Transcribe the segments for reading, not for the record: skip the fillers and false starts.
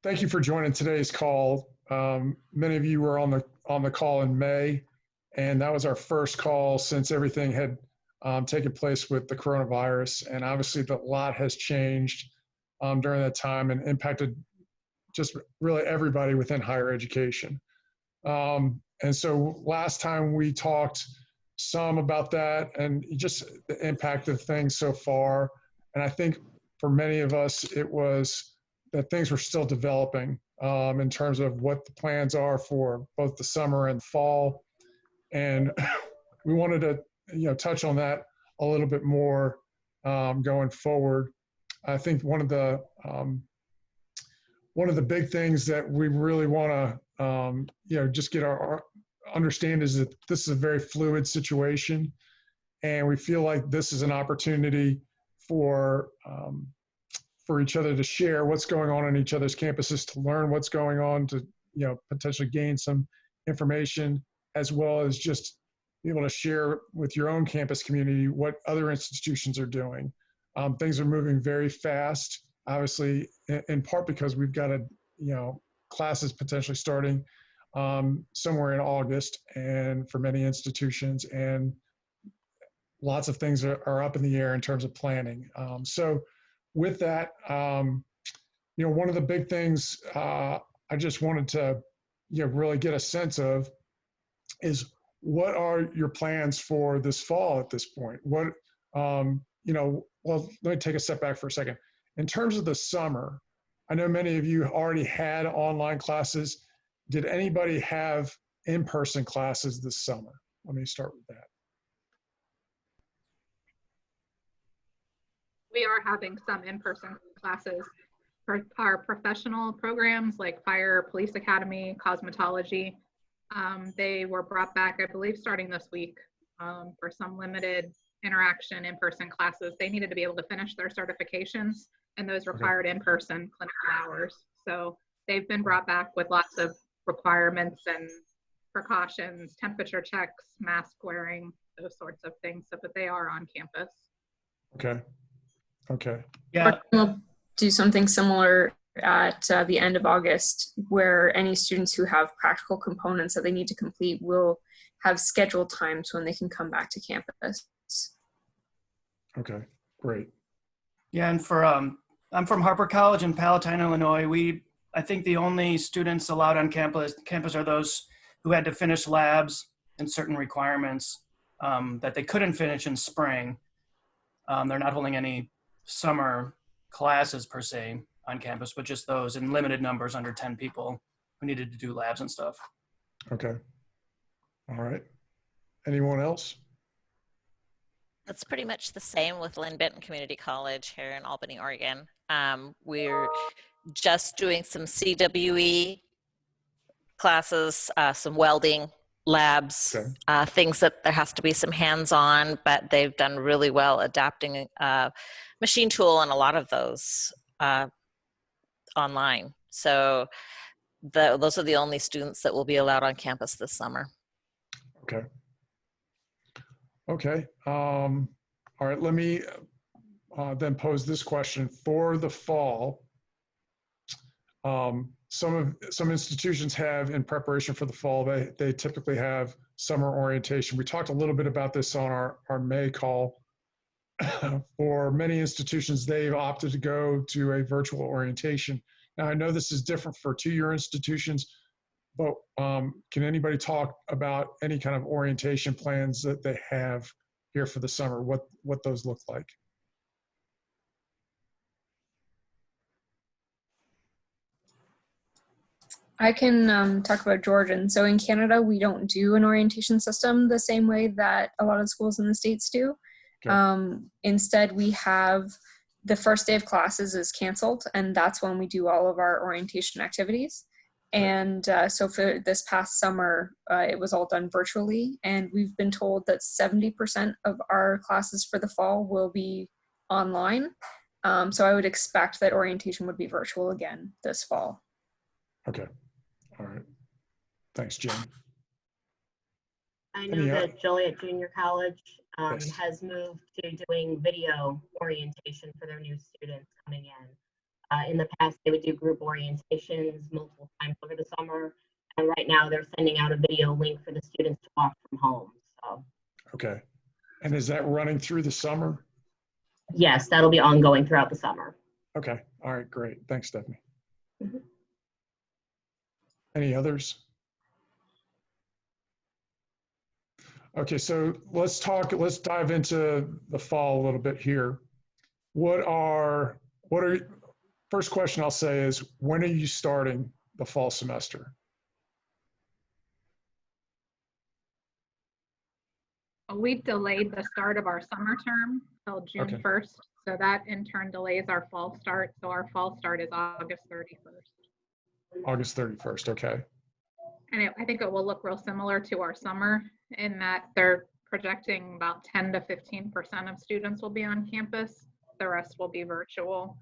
Thank you for joining today's call. Many of you were on the call in May, and that was our first call since everything had taken place with the coronavirus. And obviously, a lot has changed during that time and impacted just really everybody within higher education. And so last time we talked some about that and just the impact of things so far. And I think for many of us, it was that things were still developing in terms of what the plans are for both the summer and fall. And we wanted to, touch on that a little bit more going forward. I think one of the big things that we really want to, just get our understand is that this is a very fluid situation, and we feel like this is an opportunity for each other to share what's going on each other's campuses, to learn what's going on, to potentially gain some information, as well as just be able to share with your own campus community what other institutions are doing. Things are moving very fast, obviously, in part because we've got classes potentially starting somewhere in August, and for many institutions, and lots of things are up in the air in terms of planning. So with that, one of the big things I just wanted to really get a sense of is, what are your plans for this fall at this point? Well, let me take a step back for a second. In terms of the summer, I know many of you already had online classes. Did anybody have in-person classes this summer? Let me start with that. We are having some in-person classes for our professional programs like Fire, Police Academy, Cosmetology. They were brought back, I believe, starting this week for some limited interaction in-person classes. They needed to be able to finish their certifications, and those required in-person clinical hours. So they've been brought back with lots of requirements and precautions, temperature checks, mask wearing, those sorts of things, so that they are on campus. Okay. Yeah. We'll do something similar at the end of August, where any students who have practical components that they need to complete will have scheduled times when they can come back to campus. Okay, great. Yeah, and I'm from Harper College in Palatine, Illinois. I think the only students allowed on campus are those who had to finish labs and certain requirements that they couldn't finish in spring. They're not holding any summer classes per se on campus, but just those in limited numbers, under 10 people, who needed to do labs and stuff. Okay. All right. Anyone else? That's pretty much the same with Lynn Benton Community College here in Albany, Oregon. We're just doing some CWE classes, some welding labs, things that there has to be some hands-on, but they've done really well adapting machine tool and a lot of those online. So those are the only students that will be allowed on campus this summer. Okay. All right, let me then pose this question. For the fall, some institutions have, in preparation for the fall, they typically have summer orientation. We talked a little bit about this on our May call. For many institutions, they've opted to go to a virtual orientation. Now, I know this is different for two-year institutions, but can anybody talk about any kind of orientation plans that they have here for the summer, what those look like? I can talk about Georgian. So in Canada, we don't do an orientation system the same way that a lot of schools in the States do. Okay. Instead, we have the first day of classes is canceled, and that's when we do all of our orientation activities. And so for this past summer, it was all done virtually, and we've been told that 70% of our classes for the fall will be online. So I would expect that orientation would be virtual again this fall. Okay. All right. Thanks, Jen. I know that Joliet Junior College has moved to doing video orientation for their new students coming in. In the past, they would do group orientations multiple times over the summer. And right now they're sending out a video link for the students to watch from home. So Okay. And is that running through the summer? yes, that'll be ongoing throughout the summer. Okay. All right, great. Thanks, Stephanie. Mhm. Any others? Okay, so let's dive into the fall a little bit here. First question I'll say is, when are you starting the fall semester? We delayed the start of our summer term till June Okay. 1st. So that in turn delays our fall start. So our fall start is August 31st. August 31st, okay. And I think it will look real similar to our summer in that they're projecting about 10 to 15% of students will be on campus. The rest will be virtual.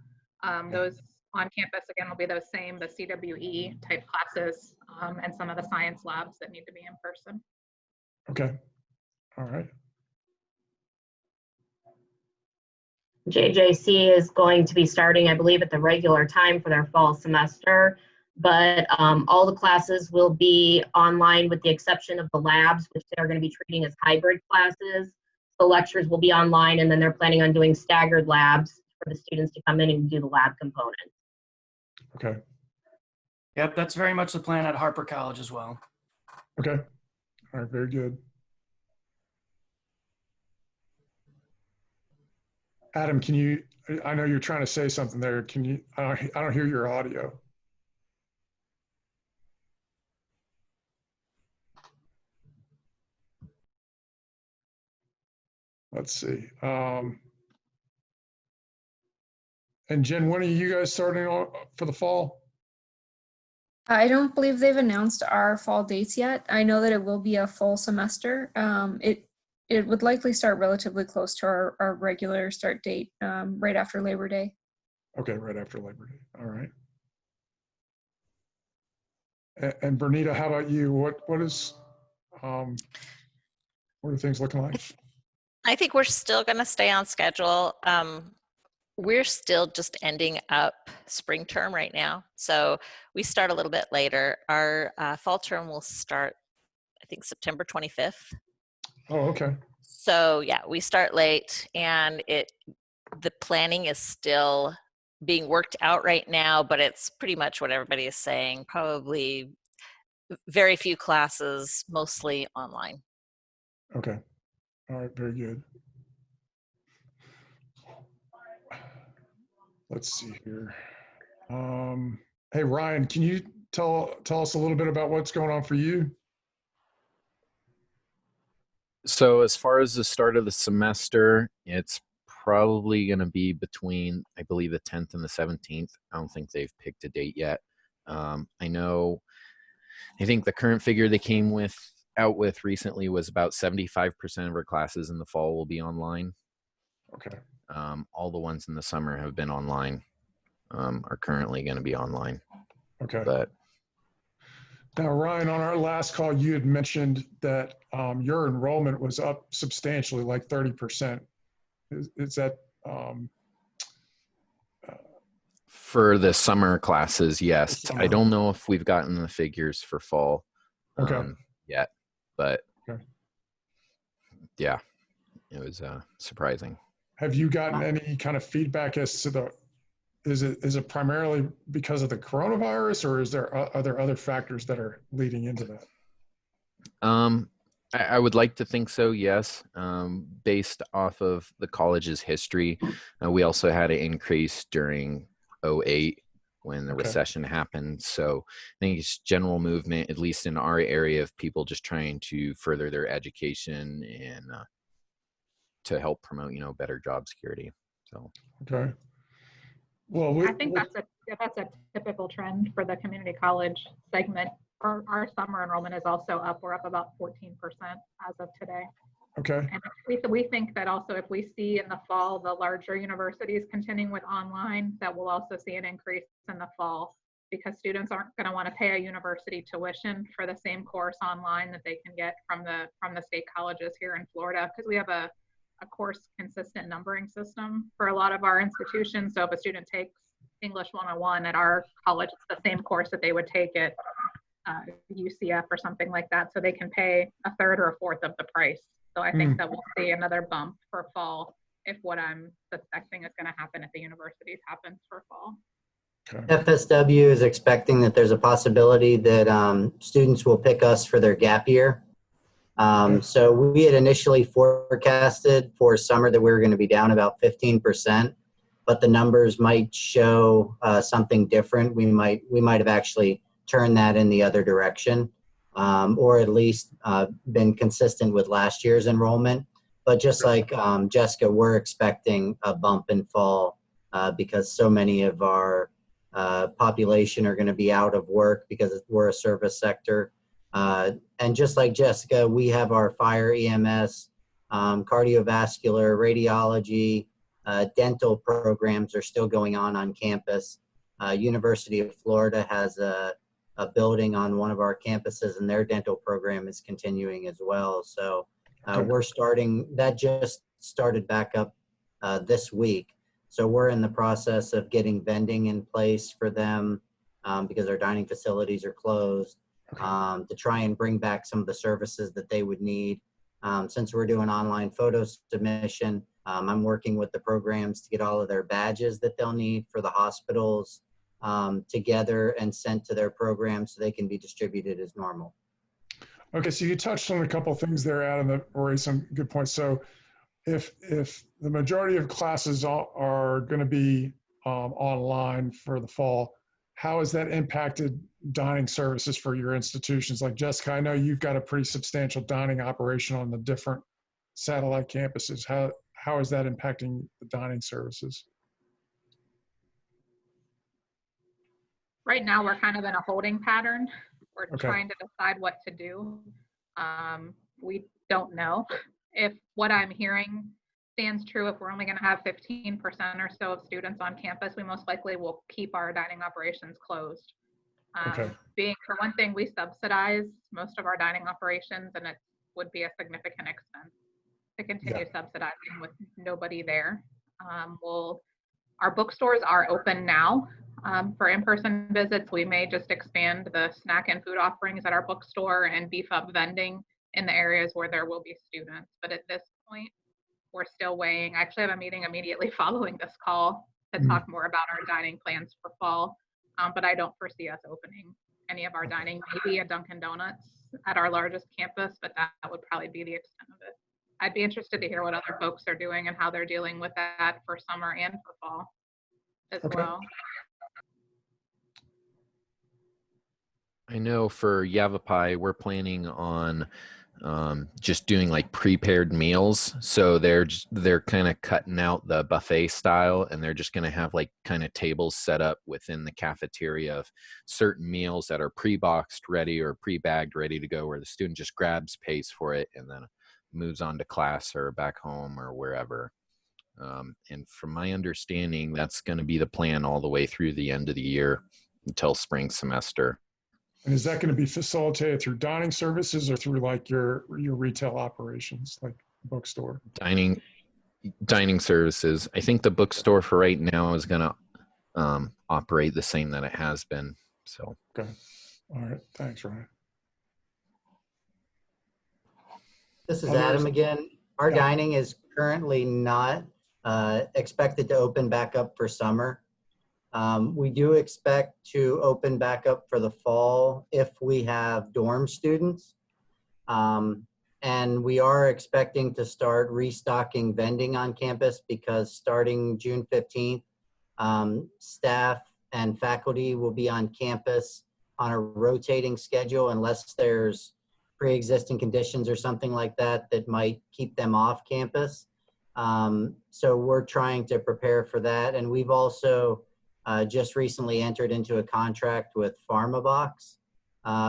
Those on campus, again, will be those same, the CWE type classes and some of the science labs that need to be in person. Okay, all right. JJC is going to be starting, I believe, at the regular time for their fall semester, but all the classes will be online with the exception of the labs, which they're going to be treating as hybrid classes. The lectures will be online, and then they're planning on doing staggered labs for the students to come in and do the lab components. Okay, Yep, that's very much the plan at Harper College as well. okay. All right, very good. Adam, I know you're trying to say something there. I don't hear your audio. Let's see. And Jen, when are you guys starting for the fall? I don't believe they've announced our fall dates yet. I know that it will be a full semester. It would likely start relatively close to our regular start date, right after Labor Day. Okay, right after Labor Day. All right. And Bernita, how about you? What are things looking like? I think we're still going to stay on schedule. We're still just ending up spring term right now. So we start a little bit later. Our fall term will start, I think, September 25th. Oh, okay. So yeah, we start late, and the planning is still being worked out right now, but it's pretty much what everybody is saying. Probably very few classes, mostly online. Okay. All right, very good. Let's see here. Hey, Ryan, can you tell us a little bit about what's going on for you? So as far as the start of the semester, it's probably going to be between, I believe, the 10th and the 17th. I don't think they've picked a date yet. I think the current figure they came out with recently was about 75% of our classes in the fall will be online. Okay. All the ones in the summer have been online, are currently going to be online. Okay. But now, Ryan, on our last call, you had mentioned that your enrollment was up substantially, like 30%. Is that for the summer classes, yes. Summer. I don't know if we've gotten the figures for fall yet, but okay. Yeah, it was surprising. Have you gotten any kind of feedback as to is it primarily because of the coronavirus, or are there other factors that are leading into that? I would like to think so, yes. Based off of the college's history, we also had an increase during 2008 when the recession happened. So I think it's general movement, at least in our area, of people just trying to further their education and to help promote, better job security. So okay. Well, I think that's a typical trend for the community college segment. Our summer enrollment is also up. We're up about 14% as of today. Okay. And we think that also if we see in the fall the larger universities continuing with online, that we'll also see an increase in the fall, because students aren't going to want to pay a university tuition for the same course online that they can get from the state colleges here in Florida, because we have a course consistent numbering system for a lot of our institutions. So if a student takes English 101 at our college. It's the same course that they would take at UCF or something like that. So they can pay a third or a fourth of the price. So I think that we'll see another bump for fall if what I'm suspecting is going to happen at the universities happens for fall. FSW is expecting that there's a possibility that students will pick us for their gap year. So we had initially forecasted for summer that we were going to be down about 15%, but the numbers might show something different. We might have actually turned that in the other direction, or at least been consistent with last year's enrollment. But just like Jessica, we're expecting a bump in fall because so many of our population are going to be out of work because we're a service sector. And just like Jessica, we have our fire, EMS, cardiovascular, radiology, dental programs are still going on campus. University of Florida has a building on one of our campuses, and their dental program is continuing as well. So we're starting, that just started back up this week. So we're in the process of getting vending in place for them because our dining facilities are closed to try and bring back some of the services that they would need. Since we're doing online photo submission, I'm working with the programs to get all of their badges that they'll need for the hospitals together and sent to their programs so they can be distributed as normal. Okay, so you touched on a couple of things there, Adam, that raised some good points. So if the majority of classes are going to be online for the fall, how has that impacted dining services for your institutions? Like Jessica, I know you've got a pretty substantial dining operation on the different satellite campuses. How is that impacting the dining services? Right now, we're kind of in a holding pattern. We're trying to decide what to do. We don't know if what I'm hearing stands true. If we're only going to have 15% or so of students on campus, we most likely will keep our dining operations closed. Being, for one thing, we subsidize most of our dining operations, and it would be a significant expense to continue subsidizing with nobody there. Our bookstores are open now for in-person visits. We may just expand the snack and food offerings at our bookstore and beef up vending in the areas where there will be students. But at this point, we're still weighing. I actually have a meeting immediately following this call to talk more about our dining plans for fall. But I don't foresee us opening any of our dining, maybe a Dunkin' Donuts at our largest campus, but that would probably be the extent of it. I'd be interested to hear what other folks are doing and how they're dealing with that for summer and for fall as well. I know for Yavapai, we're planning on just doing like prepared meals. So they're kind of cutting out the buffet style, and they're just going to have like kind of tables set up within the cafeteria of certain meals that are pre-boxed ready or pre-bagged ready to go, where the student just grabs, pays for it, and then moves on to class or back home or wherever. And from my understanding, that's going to be the plan all the way through the end of the year until spring semester. And is that going to be facilitated through dining services or through like your retail operations, like bookstore? Dining services. I think the bookstore for right now is going to operate the same that it has been. So. Okay. All right. Thanks, Ryan. This is Adam again. Our dining is currently not expected to open back up for summer. We do expect to open back up for the fall if we have dorm students. And we are expecting to start restocking vending on campus because starting June 15th, staff and faculty will be on campus on a rotating schedule unless there's pre-existing conditions or something like that that might keep them off campus. So we're trying to prepare for that. And we've also just recently entered into a contract with PharmaBox,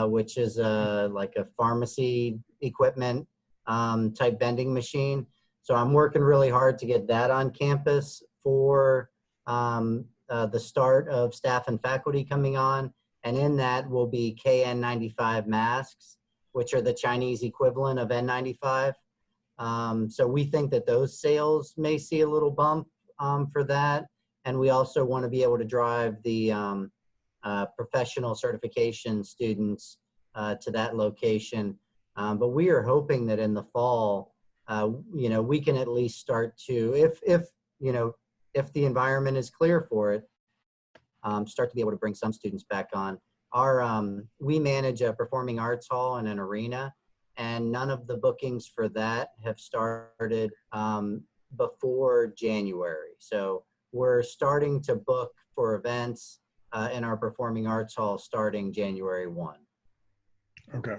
which is like a pharmacy equipment type vending machine. So I'm working really hard to get that on campus for the start of staff and faculty coming on. And in that will be KN95 masks, which are the Chinese equivalent of N95. So we think that those sales may see a little bump for that. And we also want to be able to drive the professional certification students to that location. But we are hoping that in the fall, we can at least start to, if the environment is clear for it, start to be able to bring some students back on. We manage a performing arts hall and an arena, and none of the bookings for that have started before January. So we're starting to book for events in our performing arts hall starting January 1. Okay.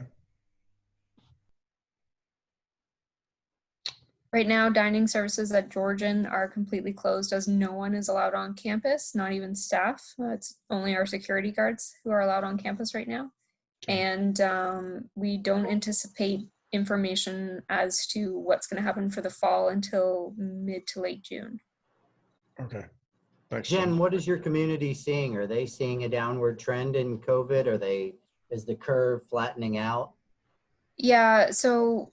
Right now, dining services at Georgian are completely closed as no one is allowed on campus, not even staff. It's only our security guards who are allowed on campus right now. And we don't anticipate information as to what's going to happen for the fall until mid to late June. Okay. Thanks, Jen, what is your community seeing? Are they seeing a downward trend in COVID? Is the curve flattening out? Yeah, so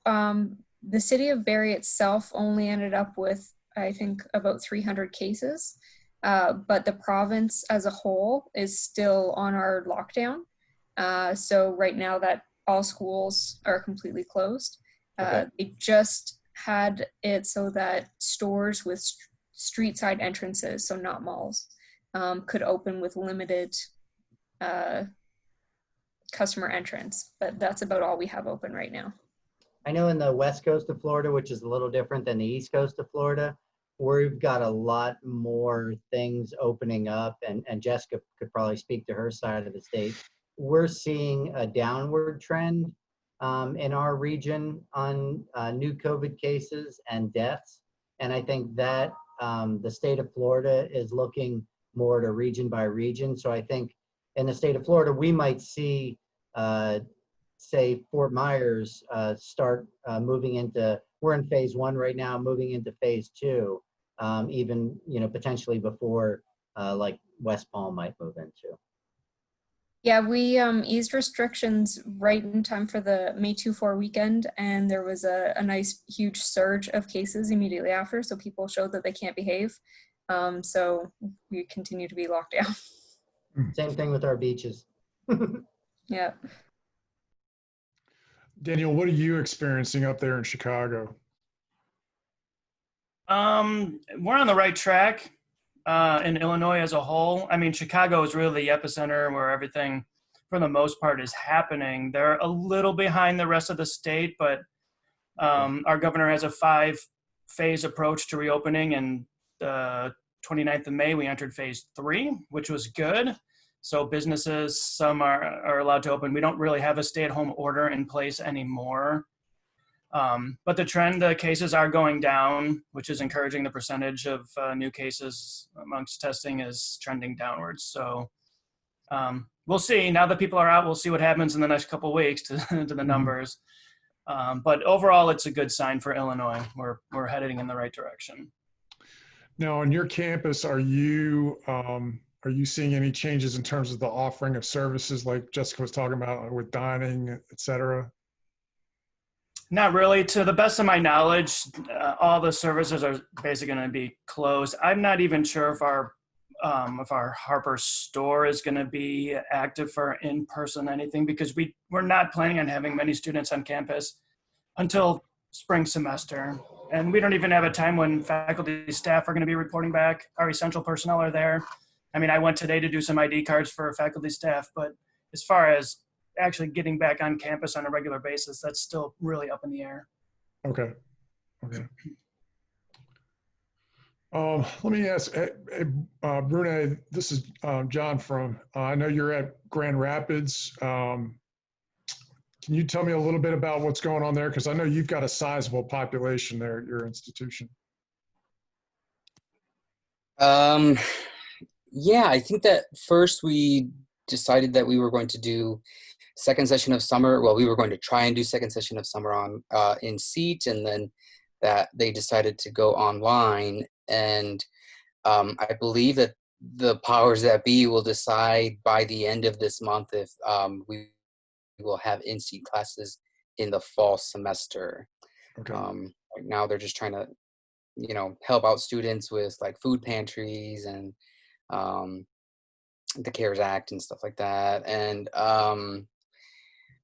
the city of Barrie itself only ended up with, I think, about 300 cases, but the province as a whole is still on our lockdown. So right now that all schools are completely closed. They just had it so that stores with street side entrances, so not malls, could open with limited customer entrance, but that's about all we have open right now. I know in the west coast of Florida, which is a little different than the east coast of Florida, we've got a lot more things opening up, and Jessica could probably speak to her side of the state. We're seeing a downward trend in our region on new COVID cases and deaths. And I think that the state of Florida is looking more to region by region. So I think in the state of Florida, we might see, say, Fort Myers start moving into, we're in phase 1 right now, moving into phase 2, even, potentially before like West Palm might move into. Yeah, we eased restrictions right in time for the May 2-4 weekend, and there was a nice huge surge of cases immediately after, so people showed that they can't behave. So we continue to be locked down. Same thing with our beaches. Yeah. Daniel, what are you experiencing up there in Chicago? We're on the right track in Illinois as a whole. I mean, Chicago is really the epicenter where everything, for the most part, is happening. They're a little behind the rest of the state, but our governor has a 5-phase approach to reopening, and 29th of May, we entered phase 3, which was good. So businesses, some are allowed to open. We don't really have a stay-at-home order in place anymore. But the cases are going down, which is encouraging. The percentage of new cases amongst testing is trending downwards. So we'll see. Now that people are out, we'll see what happens in the next couple of weeks to the numbers. But overall, it's a good sign for Illinois. We're heading in the right direction. Now, on your campus, are you seeing any changes in terms of the offering of services like Jessica was talking about with dining, et cetera? Not really. To the best of my knowledge, all the services are basically going to be closed. I'm not even sure if our Harper store is going to be active for in-person anything, because we're not planning on having many students on campus until spring semester. And we don't even have a time when faculty staff are going to be reporting back. Our essential personnel are there. I mean, I went today to do some ID cards for faculty staff, but as far as actually getting back on campus on a regular basis, that's still really up in the air. Okay. Let me ask, Brune, this is John from, I know you're at Grand Rapids. Can you tell me a little bit about what's going on there? Because I know you've got a sizable population there at your institution. Yeah, I think that first we decided that we were going to do second session of summer. Well, we were going to try and do second session of summer on in seat, and then that they decided to go online. And I believe that the powers that be will decide by the end of this month if we will have in-seat classes in the fall semester. Okay. Right now, they're just trying to help out students with like food pantries and um, the CARES Act and stuff like that. And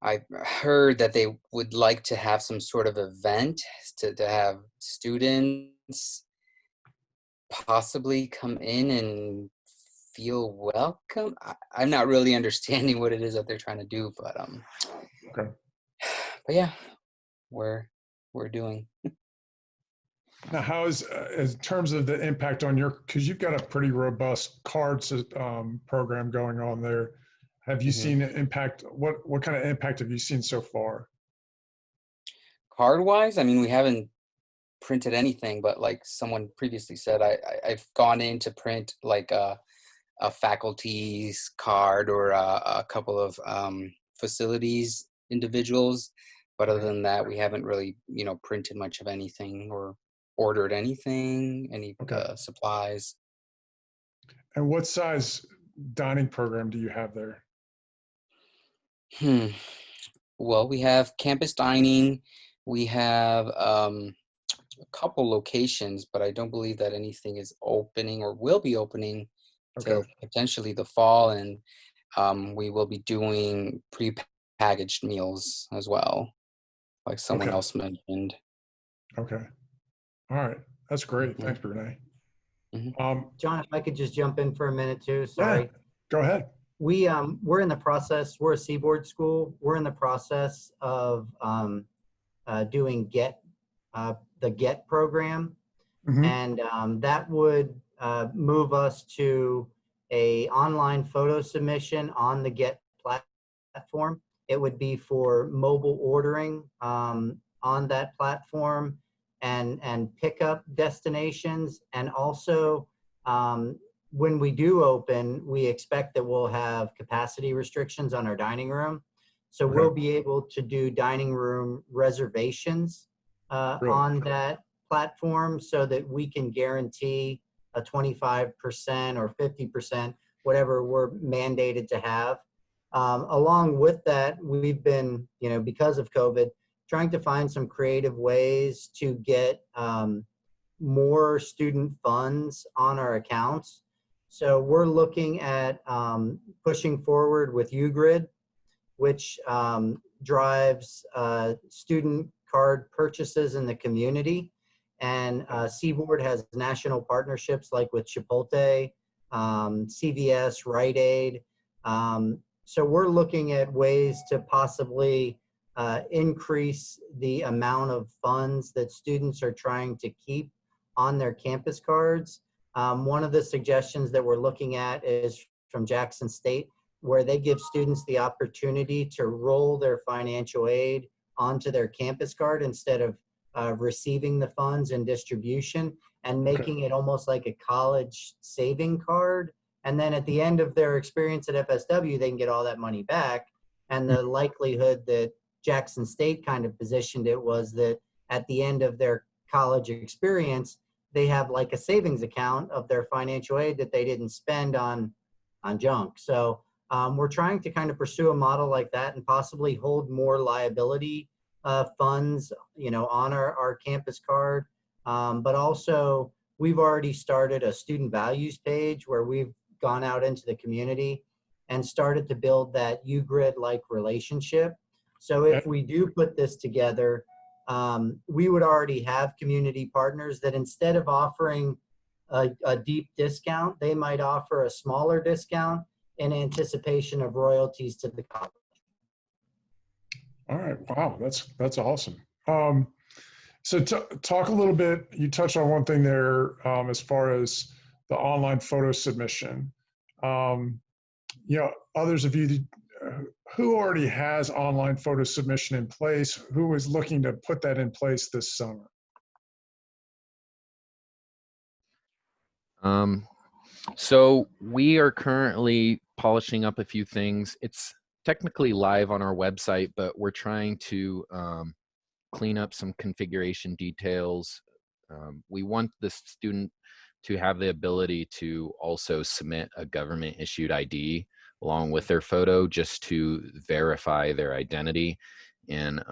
I heard that they would like to have some sort of event to have students possibly come in and feel welcome. I'm not really understanding what it is that they're trying to do, but Okay. but yeah, we're doing. Now, how is, in terms of the impact on because you've got a pretty robust cards program going on there. Have you seen an impact? What kind of impact have you seen so far? Card wise, I mean, we haven't printed anything, but like someone previously said, I've gone in to print like a faculty's card or a couple of facilities individuals, but other than that, we haven't really printed much of anything or ordered any supplies. And what size dining program do you have there? Well, we have campus dining. We have a couple locations, but I don't believe that anything is opening or will be opening till potentially the fall. And we will be doing pre-packaged meals as well, like someone else mentioned. Okay. All right. That's great. Thanks, Brene. John, if I could just jump in for a minute too. Sorry. Yeah, go ahead. We're in the process. We're a Seaboard school. We're in the process of doing the GET program, and that would move us to a online photo submission on the GET platform. It would be for mobile ordering on that platform and pickup destinations, and also when we do open, we expect that we'll have capacity restrictions on our dining room. So we'll be able to do dining room reservations on that platform so that we can guarantee a 25% or 50%, whatever we're mandated to have. Along with that, we've been, because of COVID, trying to find some creative ways to get more student funds on our accounts. So we're looking at pushing forward with UGrid, which drives student card purchases in the community. And Seaboard has national partnerships like with Chipotle, CVS, Rite Aid. So we're looking at ways to possibly increase the amount of funds that students are trying to keep on their campus cards. One of the suggestions that we're looking at is from Jackson State, where they give students the opportunity to roll their financial aid onto their campus card instead of receiving the funds in distribution, and making it almost like a college saving card. And then at the end of their experience at FSW, they can get all that money back. And the likelihood that Jackson State kind of positioned it was that at the end of their college experience, they have like a savings account of their financial aid that they didn't spend on junk. So we're trying to kind of pursue a model like that and possibly hold more liability funds, on our campus card. But also, we've already started a student values page where we've gone out into the community and started to build that UGrid-like relationship. So if we do put this together, we would already have community partners that instead of offering a deep discount, they might offer a smaller discount in anticipation of royalties to the college. All right. Wow. That's awesome. So talk a little bit, you touched on one thing there as far as the online photo submission. Others of you who already has online photo submission in place, who is looking to put that in place this summer? So we are currently polishing up a few things. It's technically live on our website, but we're trying to clean up some configuration details. We want the student to have the ability to also submit a government issued ID along with their photo, just to verify their identity. And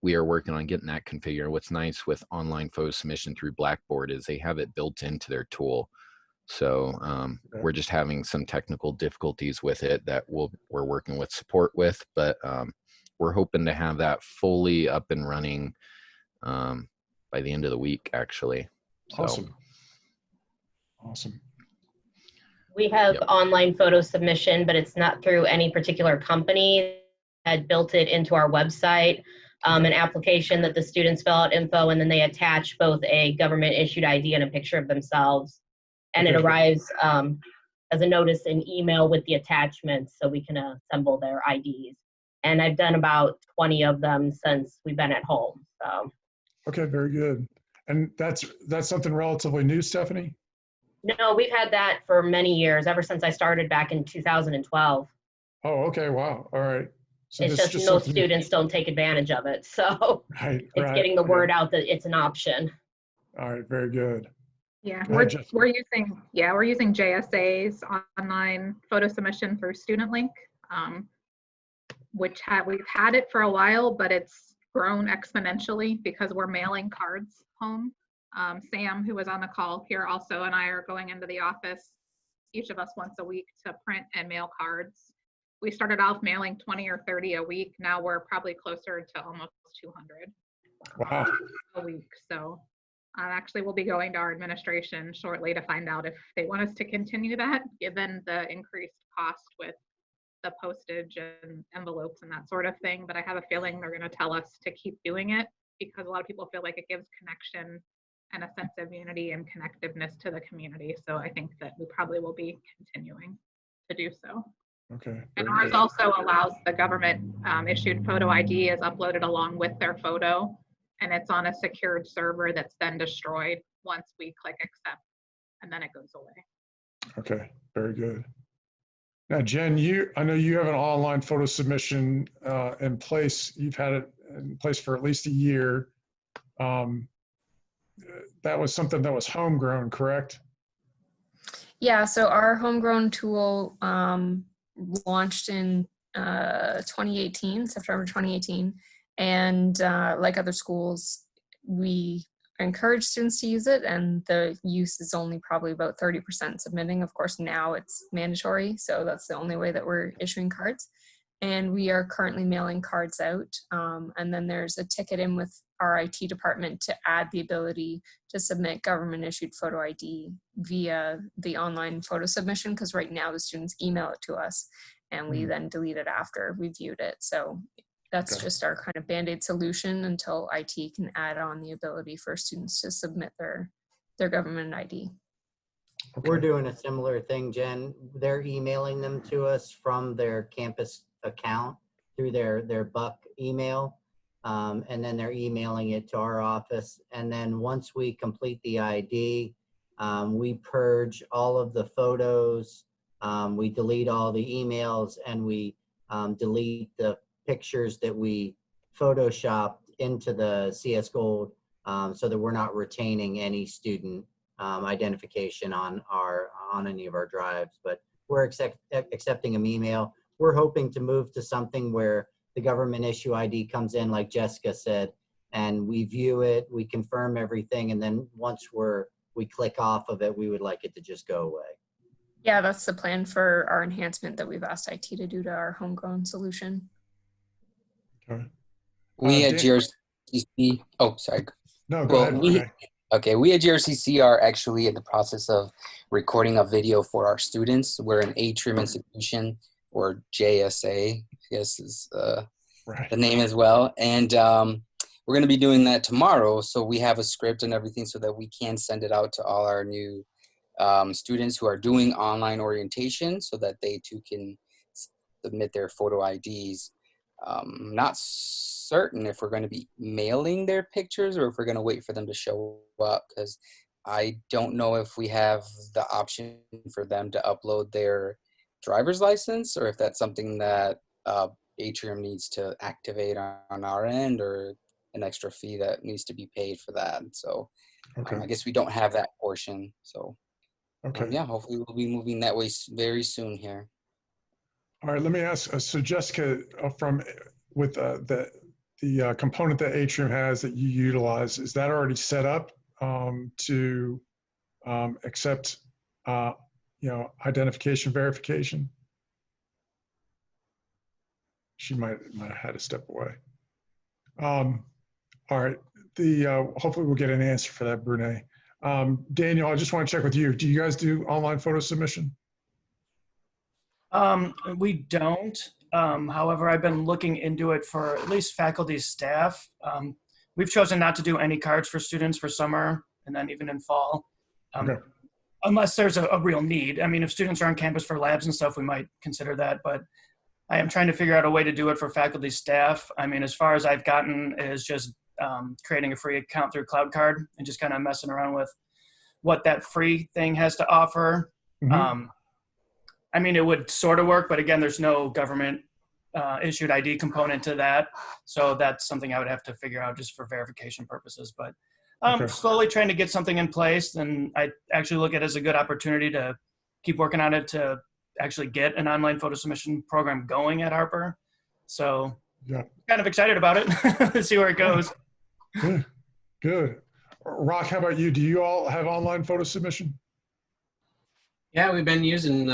we are working on getting that configured. What's nice with online photo submission through Blackboard is they have it built into their tool. So we're just having some technical difficulties with it that we're working with support with, but we're hoping to have that fully up and running by the end of the week, actually. So. Awesome. We have online photo submission, but it's not through any particular company. Had built it into our website, an application that the students fill out info, and then they attach both a government issued ID and a picture of themselves. And it arrives as a notice in email with the attachments so we can assemble their IDs. And I've done about 20 of them since we've been at home. So. Okay, very good. And that's something relatively new, Stephanie? No, we've had that for many years, ever since I started back in 2012. Oh, okay, wow, all right. So it's just most students don't take advantage of it. So it's getting the word out that it's an option. All right, very good. Yeah, we're using JSA's online photo submission through StudentLink, which we've had it for a while, but it's grown exponentially because we're mailing cards home. Sam, who was on the call here also, and I are going into the office, each of us once a week, to print and mail cards. We started off mailing 20 or 30 a week. Now we're probably closer to almost 200 a week. So actually we'll be going to our administration shortly to find out if they want us to continue that, given the increased cost with the postage and envelopes and that sort of thing. But I have a feeling they're going to tell us to keep doing it because a lot of people feel like it gives connection and a sense of unity and connectiveness to the community. So I think that we probably will be continuing to do so. Okay. And ours also allows the government issued photo ID is uploaded along with their photo, and it's on a secured server that's then destroyed once we click accept, and then it goes away. Okay, very good. Now, Jen, I know you have an online photo submission in place. You've had it in place for at least a year. That was something that was homegrown, correct? Yeah, so our homegrown tool launched in 2018, September 2018. And like other schools, we encourage students to use it, and the use is only probably about 30% submitting. Of course, now it's mandatory, so that's the only way that we're issuing cards. And we are currently mailing cards out. And then there's a ticket in with our IT department to add the ability to submit government issued photo ID via the online photo submission, because right now the students email it to us and we then delete it after we viewed it. So that's just our kind of Band-Aid solution until IT can add on the ability for students to submit their government ID. We're doing a similar thing, Jen. They're emailing them to us from their campus account through their Buck email, and then they're emailing it to our office. And then once we complete the ID, we purge all of the photos, we delete all the emails, and we delete the pictures that we photoshopped into the CS Gold, so that we're not retaining any student identification on any of our drives. But we're accepting them email. We're hoping to move to something where the government issue ID comes in, like Jessica said, and we view it, we confirm everything, and then once we click off of it, we would like it to just go away. Yeah, that's the plan for our enhancement that we've asked IT to do to our homegrown solution. Okay. We at GRCC, oh, sorry. No, go ahead. Okay, we at GRCC are actually in the process of recording a video for our students. We're an Atrium institution, or JSA, I guess is the name as well. And we're going to be doing that tomorrow. So we have a script and everything so that we can send it out to all our new students who are doing online orientation so that they too can submit their photo IDs. Not certain if we're going to be mailing their pictures or if we're going to wait for them to show up, because I don't know if we have the option for them to upload their driver's license, or if that's something that Atrium needs to activate on our end, or an extra fee that needs to be paid for that. So I guess we don't have that portion. So yeah, hopefully we'll be moving that way very soon here. All right, let me ask, so Jessica, with the the component that Atrium has that you utilize, is that already set up to accept, identification verification? She might have had to step away. All right. Hopefully we'll get an answer for that, Brene. Daniel, I just want to check with you. Do you guys do online photo submission? We don't. However, I've been looking into it for at least faculty staff. We've chosen not to do any cards for students for summer and then even in fall. Okay. Unless there's a real need. I mean, if students are on campus for labs and stuff, we might consider that, but I am trying to figure out a way to do it for faculty staff. I mean, as far as I've gotten is just creating a free account through CloudCard and just kind of messing around with what that free thing has to offer. Mm-hmm. I mean, it would sort of work, but again, there's no government issued ID component to that. So that's something I would have to figure out just for verification purposes. But Okay. slowly trying to get something in place. And I actually look at it as a good opportunity to keep working on it to actually get an online photo submission program going at Harper. So Yeah. kind of excited about it. See where it goes. Good. Good. Rock, how about you? Do you all have online photo submission? Yeah, we've been using it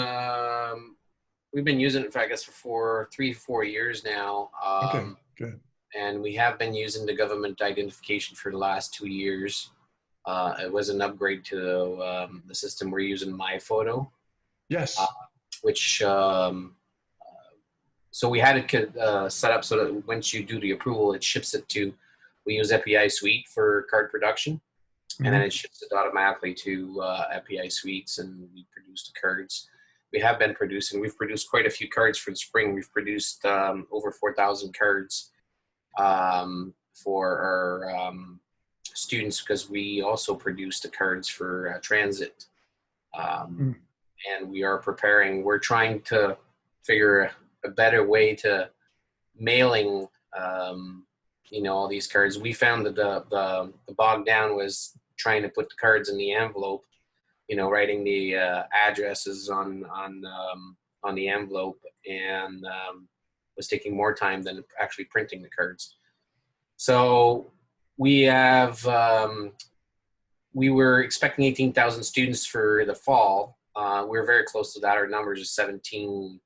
for, I guess, for 3-4 years now. Okay, good. And we have been using the government identification for the last 2 years. It was an upgrade to the system. We're using MyPhoto. Yes. Which so we had it set up so that once you do the approval, it ships it to, we use EPI Suite for card production, and then it ships it automatically to EPI Suites, and we produce the cards. We've produced quite a few cards for the spring. We've produced over 4,000 cards for our students, because we also produce the cards for transit. And we are preparing, we're trying to figure a better way to mailing, all these cards. We found that the bog down was trying to put the cards in the envelope, writing the addresses on the envelope, and was taking more time than actually printing the cards. So we have, we were expecting 18,000 students for the fall. We're very close to that. Our numbers is 17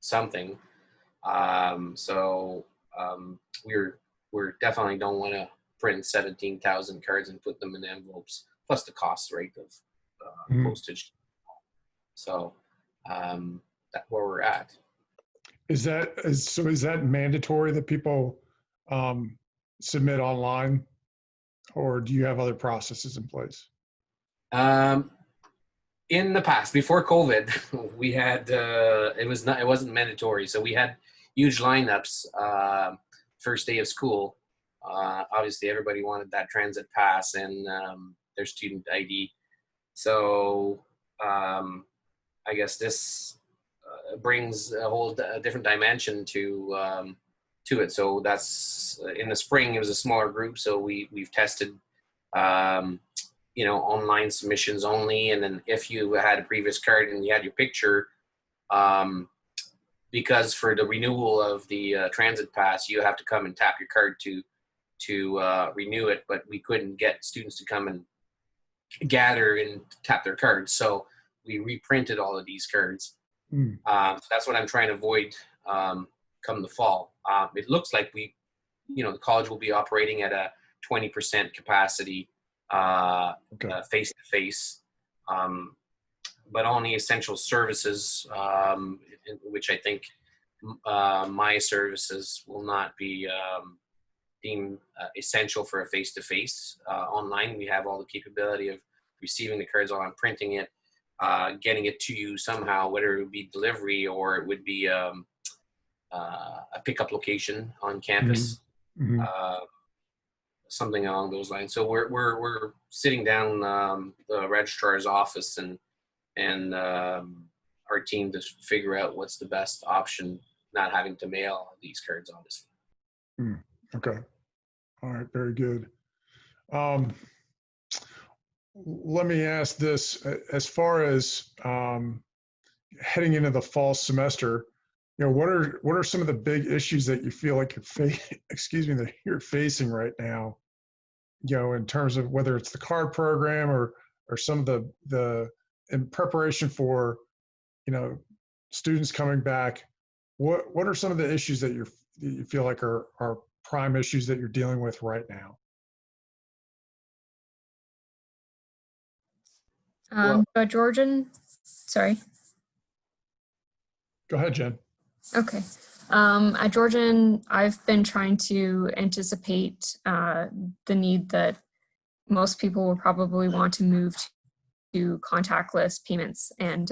something. We're definitely don't want to print 17,000 cards and put them in envelopes, plus the cost rate of postage. So that's where we're at. Is that mandatory that people submit online, or do you have other processes in place? In the past, before COVID, we had it wasn't mandatory, so we had huge lineups first day of school. Obviously, everybody wanted that transit pass and their student ID. So I guess this brings a whole different dimension to it. So that's in the spring. It was a smaller group, so we've tested. Online submissions only. And then if you had a previous card and you had your picture, because for the renewal of the transit pass, you have to come and tap your card to renew it, but we couldn't get students to come and gather and tap their cards. So we reprinted all of these cards. So that's what I'm trying to avoid come the fall. It looks like the college will be operating at a 20% capacity face-to-face, but only essential services, which I think my services will not be deemed essential for a face-to-face. Online, we have all the capability of receiving the cards on, printing it, getting it to you somehow, whether it would be delivery or it would be a pickup location on campus. Something along those lines. So we're sitting down the registrar's office and our team to figure out what's the best option, not having to mail these cards, obviously. Okay. All right. Very good. Let me ask this: as far as heading into the fall semester, what are some of the big issues that you feel like that you're facing right now? In terms of whether it's the card program or some of the in preparation for, students coming back. What are some of the issues that you feel like are prime issues that you're dealing with right now? Georgian, sorry. Go ahead, Jen. Okay. At Georgian, I've been trying to anticipate the need that most people will probably want to move to contactless payments. And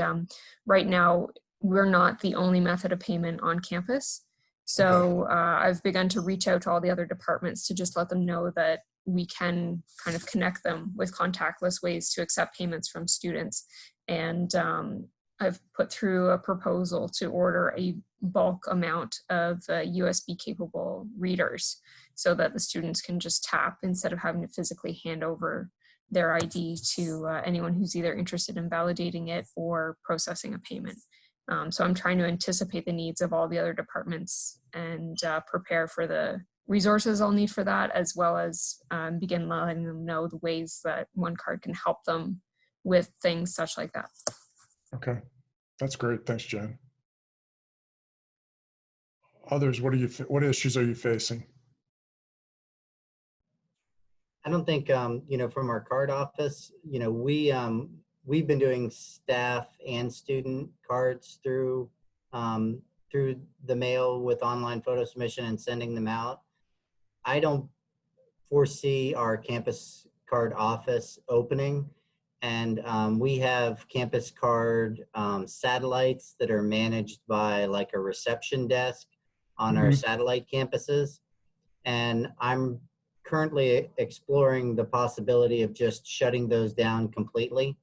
right now, we're not the only method of payment on campus. So I've begun to reach out to all the other departments to just let them know that we can kind of connect them with contactless ways to accept payments from students. And I've put through a proposal to order a bulk amount of USB capable readers so that the students can just tap instead of having to physically hand over their ID to anyone who's either interested in validating it or processing a payment. So I'm trying to anticipate the needs of all the other departments and prepare for the resources I'll need for that, as well as begin letting them know the ways that OneCard can help them with things such like that. Okay, that's great. Thanks, Jen. Others, what issues are you facing? I don't think, from our card office, we've been doing staff and student cards through the mail with online photo submission and sending them out. I don't foresee our campus card office opening. And we have campus card satellites that are managed by like a reception desk on our satellite campuses. And I'm currently exploring the possibility of just shutting those down completely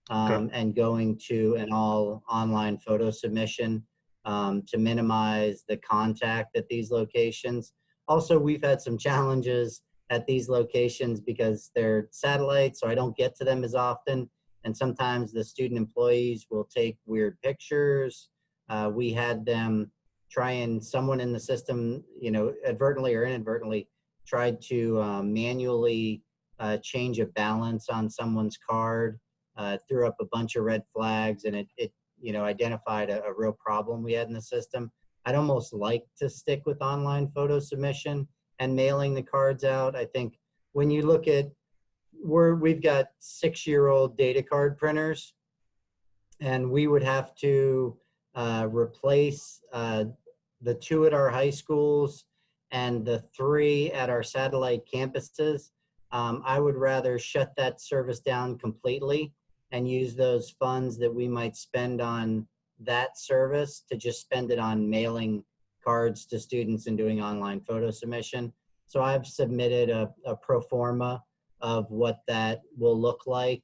and going to an all online photo submission to minimize the contact at these locations. Also, we've had some challenges at these locations because they're satellites, so I don't get to them as often. And sometimes the student employees will take weird pictures. We had them someone in the system, advertently or inadvertently tried to manually change a balance on someone's card, threw up a bunch of red flags, and it identified a real problem we had in the system. I'd almost like to stick with online photo submission and mailing the cards out. I think when you look at, we've got 6-year-old data card printers, and we would have to replace the 2 at our high schools and the 3 at our satellite campuses. I would rather shut that service down completely and use those funds that we might spend on that service to just spend it on mailing cards to students and doing online photo submission. So I've submitted a pro forma of what that will look like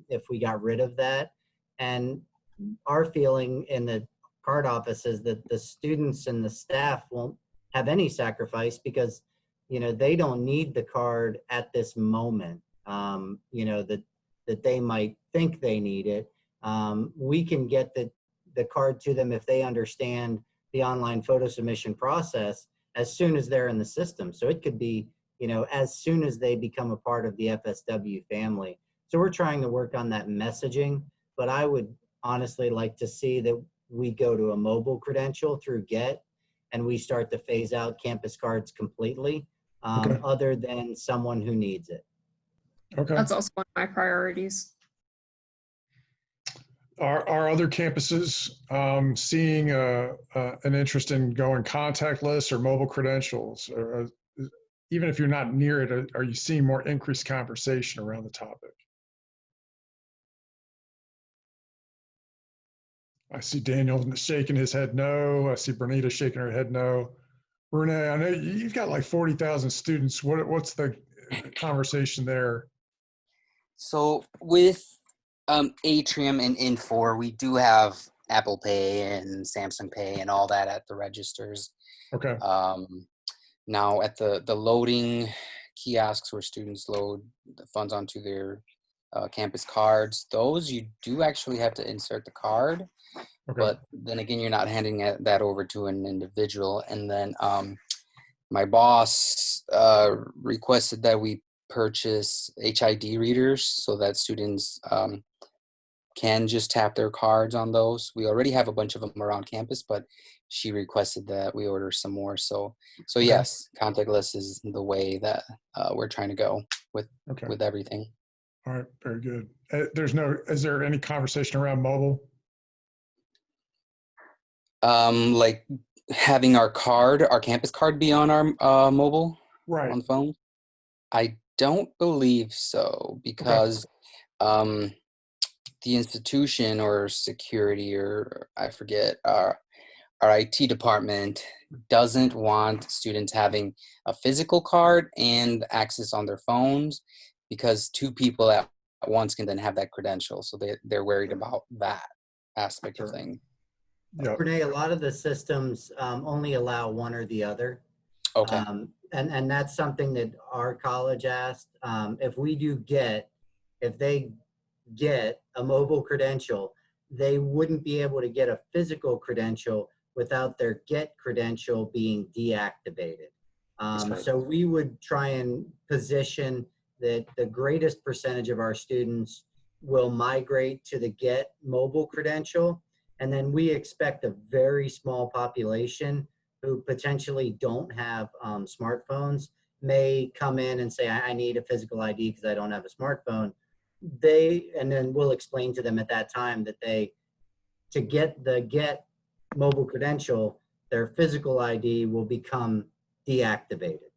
if we got rid of that. And our feeling in the card office is that the students and the staff won't have any sacrifice because, they don't need the card at this moment, that they might think they need it. We can get the card to them if they understand the online photo submission process as soon as they're in the system. So it could be, as soon as they become a part of the FSW family. So we're trying to work on that messaging, but I would honestly like to see that we go to a mobile credential through Get and we start to phase out campus cards completely, other than someone who needs it. Okay. That's also one of my priorities. Are other campuses seeing an interest in going contactless or mobile credentials? Or, even if you're not near it, are you seeing more increased conversation around the topic? I see Daniel shaking his head no. I see Bernita shaking her head no. Renee, I know you've got like 40,000 students. What's the conversation there? So with Atrium and Infor, we do have Apple Pay and Samsung Pay and all that at the registers. Okay. Now at the loading kiosks where students load the funds onto their campus cards, those you do actually have to insert the card. but then again, you're not handing that over to an individual. And then my boss requested that we purchase HID readers so that students can just tap their cards on those. We already have a bunch of them around campus, but she requested that we order some more. So yes, contactless is the way that we're trying to go with everything. All right, very good. Is there any conversation around mobile? Like having our campus card be on our mobile, right, on the phone? I don't believe so, because the institution or security, or I forget, our IT department doesn't want students having a physical card and access on their phones, because two people at once can then have that credential. So they're worried about that aspect of things. Yeah. Renee, a lot of the systems only allow one or the other. Okay. And that's something that our college asked. If they get a mobile credential, they wouldn't be able to get a physical credential without their get credential being deactivated. So we would try and position that the greatest percentage of our students will migrate to the get mobile credential. And then we expect a very small population who potentially don't have smartphones may come in and say, I need a physical ID because I don't have a smartphone. And then we'll explain to them at that time that to get the get mobile credential, their physical ID will become deactivated.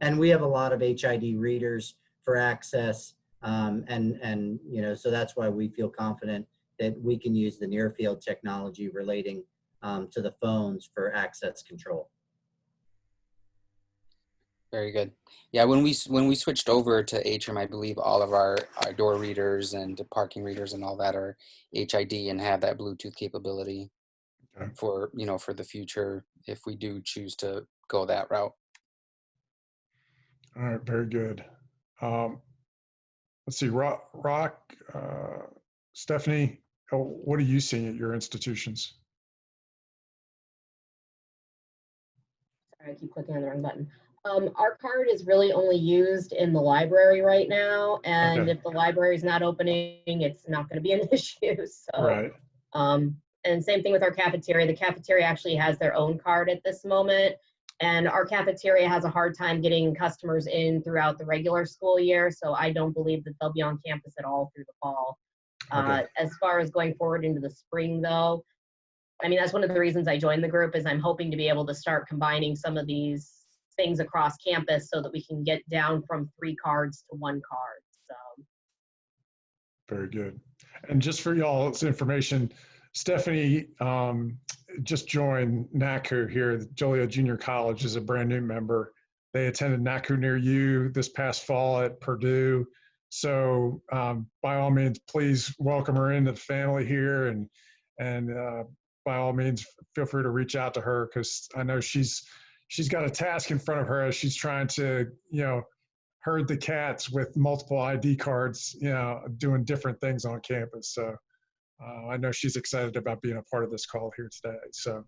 And we have a lot of HID readers for access. And so that's why we feel confident that we can use the near field technology relating to the phones for access control. Very good. Yeah, when we switched over to Atrium, I believe all of our door readers and parking readers and all that are HID and have that Bluetooth capability for the future if we do choose to go that route. All right, very good. Let's see, Rock, Stephanie, what are you seeing at your institutions? Sorry, I keep clicking on the wrong button. Our card is really only used in the library right now, and if the library is not opening, it's not going to be an issue. So, and same thing with our cafeteria. The cafeteria actually has their own card at this moment, and our cafeteria has a hard time getting customers in throughout the regular school year. So I don't believe that they'll be on campus at all through the fall. As far as going forward into the spring, though, I mean, that's one of the reasons I joined the group, is I'm hoping to be able to start combining some of these things across campus so that we can get down from 3 cards to 1 card. So very good. And just for y'all's information, Stephanie just joined NACCU here at Joliet Junior College as a brand new member. They attended NACCU near you this past fall at Purdue. So by all means, please welcome her into the family here, and by all means, feel free to reach out to her, because I know she's got a task in front of her as she's trying to, herd the cats with multiple ID cards, doing different things on campus. So I know she's excited about being a part of this call here today. So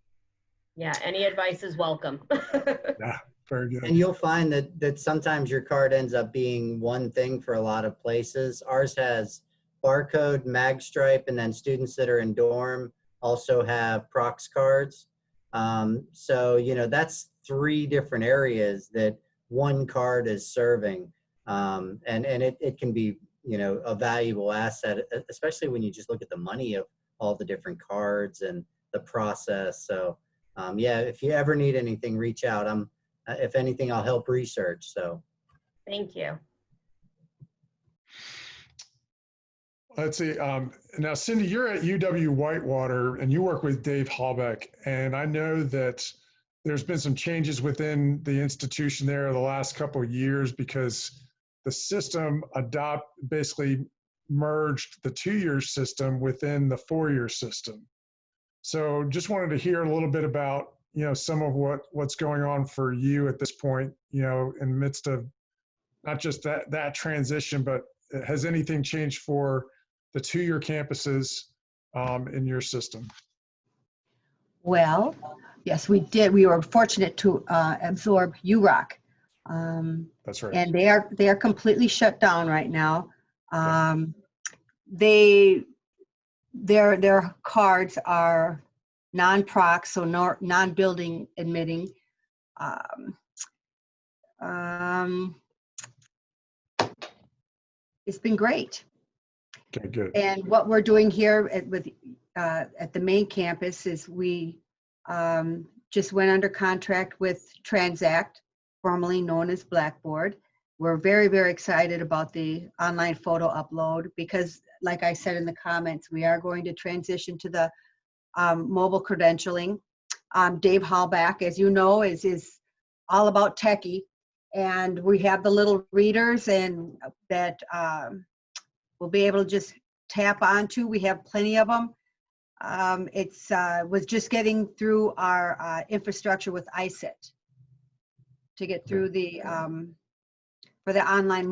yeah, any advice is welcome. Yeah, very good. And you'll find that sometimes your card ends up being one thing for a lot of places. Ours has barcode, mag stripe, and then students that are in dorm also have prox cards. So, that's 3 different areas that one card is serving. And it can be, a valuable asset, especially when you just look at the money of all the different cards and the process. So, yeah, if you ever need anything, reach out. If anything, I'll help research. So thank you. Let's see. Now, Cindy, you're at UW Whitewater, and you work with Dave Hallbeck. And I know that there's been some changes within the institution there the last couple of years, because the system basically merged the 2-year system within the 4-year system. So just wanted to hear a little bit about, some of what's going on for you at this point, in the midst of not just that transition, but has anything changed for the 2-year campuses in your system? Well, yes, we did. We were fortunate to absorb UROC. That's right. And they are completely shut down right now. Their cards are non-proc, so non-building admitting. It's been great. Okay, good. And what we're doing here at the main campus is we just went under contract with Transact, formerly known as Blackboard. We're very, very excited about the online photo upload because, like I said in the comments, we are going to transition to the mobile credentialing. Dave Hallback, as you know, is all about techie, and we have the little readers and that we'll be able to just tap onto. We have plenty of them. It's was just getting through our infrastructure with ISIT to get through the for the online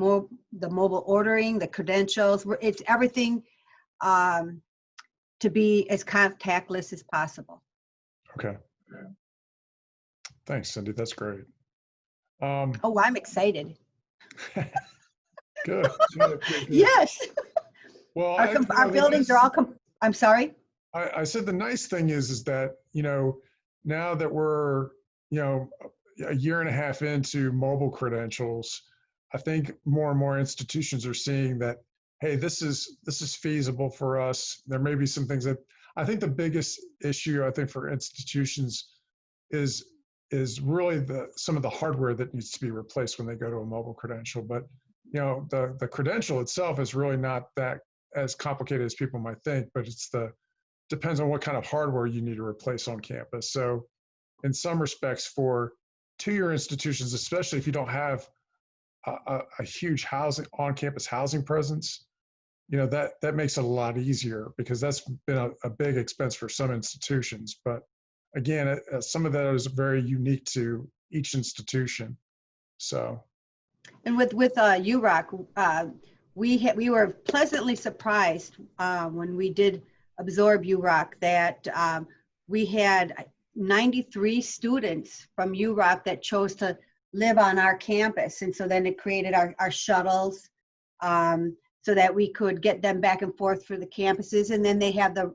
the mobile ordering, the credentials. It's everything to be as contactless as possible. Okay. Thanks, Cindy. That's great. Oh, I'm excited. Good. Good. Yes. Well, our buildings are all. I'm sorry. I said the nice thing is that, now that we're, a year and a half into mobile credentials, I think more and more institutions are seeing that, hey, this is feasible for us. There may be some things that I think the biggest issue I think for institutions is really some of the hardware that needs to be replaced when they go to a mobile credential. But the credential itself is really not that as complicated as people might think, but depends on what kind of hardware you need to replace on campus. So in some respects, for two-year institutions, especially if you don't have a huge on-campus housing presence, that makes it a lot easier because that's been a big expense for some institutions. But again, some of that is very unique to each institution. So. And with UROC, we were pleasantly surprised when we did absorb UROC that we had 93 students from UROC that chose to live on our campus. And so then it created our shuttles so that we could get them back and forth for the campuses. And then they have the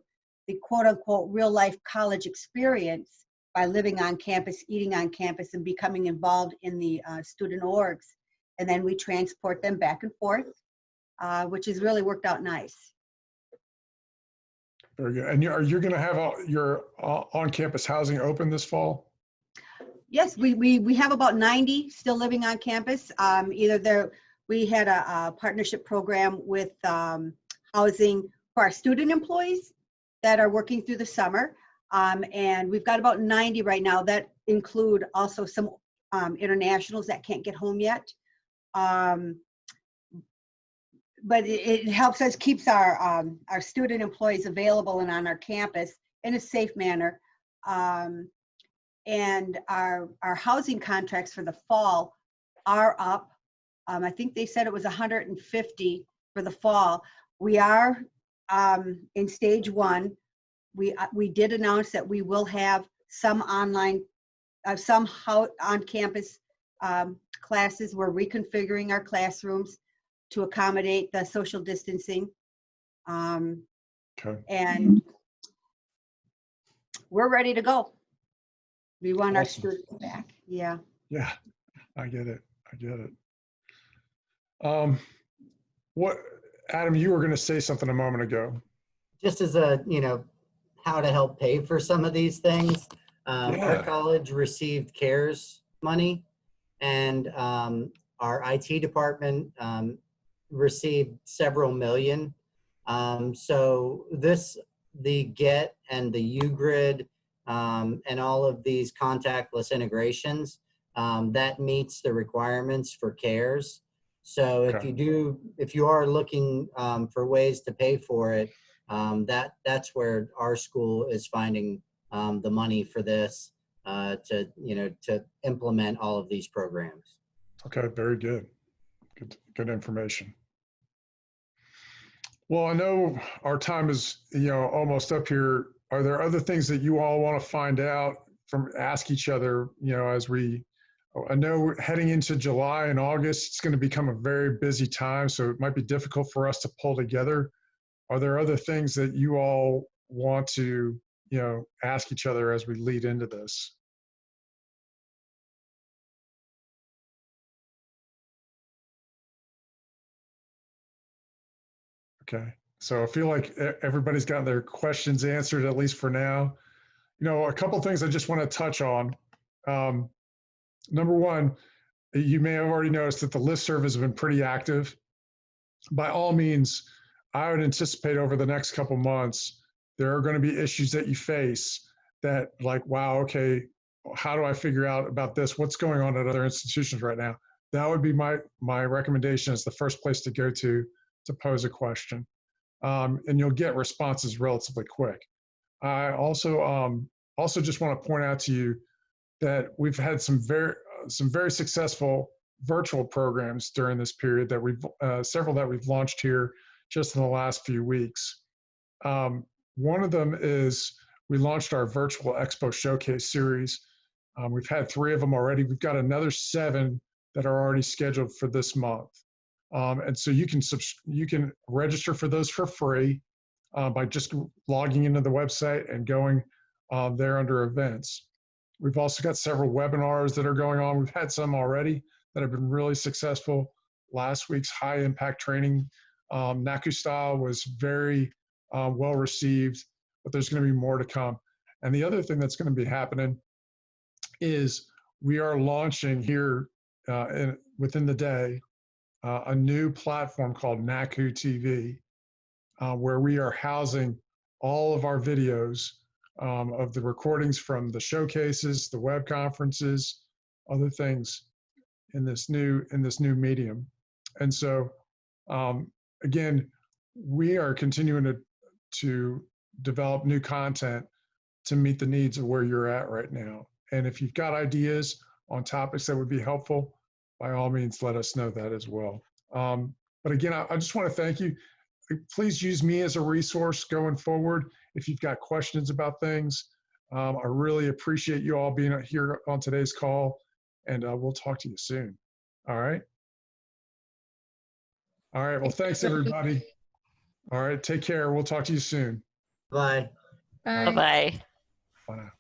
quote unquote real life college experience by living on campus, eating on campus, and becoming involved in the student orgs. And then we transport them back and forth, which has really worked out nice. Very good. And are you going to have your on-campus housing open this fall? Yes, we have about 90 still living on campus. We had a partnership program with housing for our student employees that are working through the summer. And we've got about 90 right now that include also some internationals that can't get home yet. But it helps us, keeps our student employees available and on our campus in a safe manner. And our housing contracts for the fall are up. I think they said it was 150 for the fall. We are in stage 1. We did announce that we will have some online, some on-campus classes. We're reconfiguring our classrooms to accommodate the social distancing. Okay. And we're ready to go. We want our students back. Yeah. Yeah, I get it. What, Adam, you were going to say something a moment ago. Just as how to help pay for some of these things. Our college received CARES money, and our IT department received several million. So the GET and the UGrid and all of these contactless integrations, that meets the requirements for CARES. So if you are looking for ways to pay for it, that's where our school is finding the money for this to implement all of these programs. Okay, very good. Good information. Well, I know our time is almost up here. are there other things that you all want to find out ask each other, as I know heading into July and August, it's going to become a very busy time, so it might be difficult for us to pull together. Are there other things that you all want to, ask each other as we lead into this? Okay, so I feel like everybody's gotten their questions answered, at least for now. A couple things I just want to touch on. Number one, you may have already noticed that the listserv has been pretty active. By all means, I would anticipate over the next couple months, there are going to be issues that you face that like, wow, okay, how do I figure out about this? What's going on at other institutions right now? That would be my recommendation as the first place to go to pose a question. And you'll get responses relatively quick. I also just want to point out to you that we've had some very successful virtual programs during this period that several that we've launched here just in the last few weeks. One of them is we launched our virtual Expo Showcase series. We've had 3 of them already. We've got another 7 that are already scheduled for this month. And so you can register for those for free by just logging into the website and going there under events. We've also got several webinars that are going on. We've had some already that have been really successful. Last week's high impact training, NACCU style, was very well received, but there's going to be more to come. And the other thing that's going to be happening is we are launching here within the day a new platform called NACCU TV, where we are housing all of our videos of the recordings from the showcases, the web conferences, other things in this new medium. And so, again, we are continuing to develop new content to meet the needs of where you're at right now. And if you've got ideas on topics that would be helpful, by all means, let us know that as well. But again, I just want to thank you. Please use me as a resource going forward if you've got questions about things. I really appreciate you all being here on today's call, and we'll talk to you soon. All right? All right. Well, thanks, everybody. All right. Take care. We'll talk to you soon. Bye. Bye. Bye-bye. Bye now.